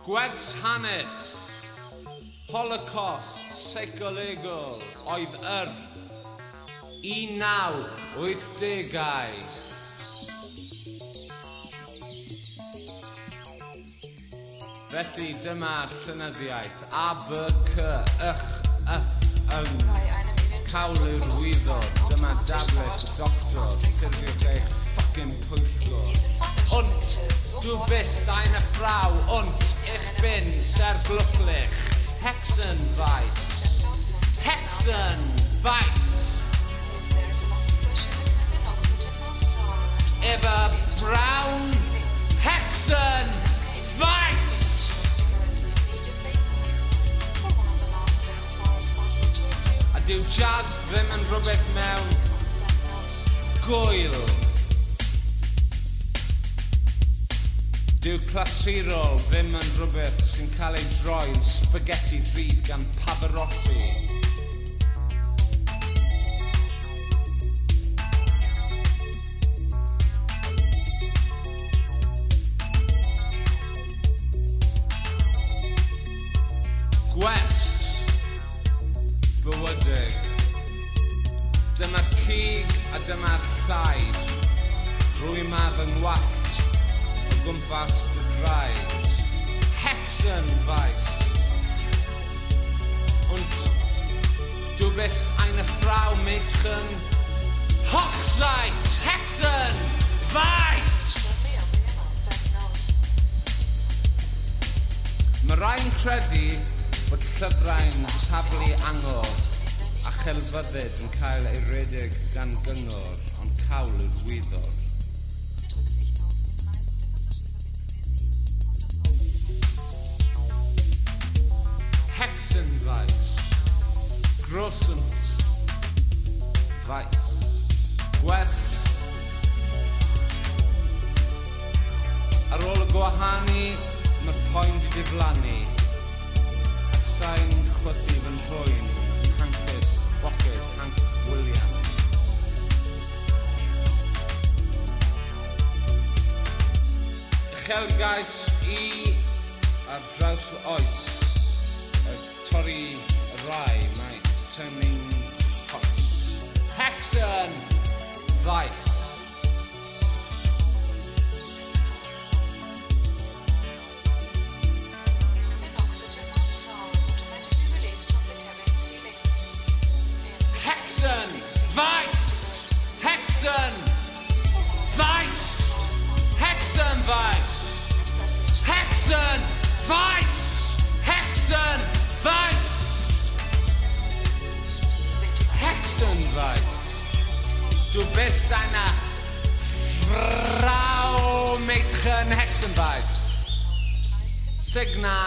Gwers hanes, Holocaust, seicolegol, Yw'r 1980. Felly dyma'r llenyddiaeth A, B, C, Ych, F, Yng. Cawl yw'r Wyddor, dyma Datblygu, doctor, ffurfiwch eich ffocin pwyllgor. Und, du bist eine Frau, und ich bin sehr glücklich. Hexenweiß, Hexenweiß. Eva Brown, Hexenweiß. Dyw jazz ddim yn rhywbeth mewn gwyl. Dyw clasurol ddim yn rhywbeth sy'n cael ei droi'n spaghetti drud gan Pavarotti. Gwers bywydig. Dyma'r cig a dyma'r llaid. Rwyma fy ngwallt o gwmpas dy draed. Hexenweiß. Und du bist eine Frau, Mädchen. Hochzeit, Hexenweiß. Mae rhai'n credu bod llyfrau'n tablu angor a chelfyddyd yn cael ei redig gan gyngor, ond Cawl yw'r Wyddor. Hexenweiß, grossend weiss, gwers. Ar ôl y gwahanu, mae'r poen di diflannu. Sa'n chwythu fy nhrwyn, hancus, boced, Hank Williams. Uchelgais I ar draws fy oes, y torri y rai, mae turning hot. Hexenweiß. Hexenweiß! Hexenweiß! Hexenweiß! Hexenweiß! Hexenweiß! Hexenweiß! Du bist eine Frau, Mädchen, Hexenweiß. Signa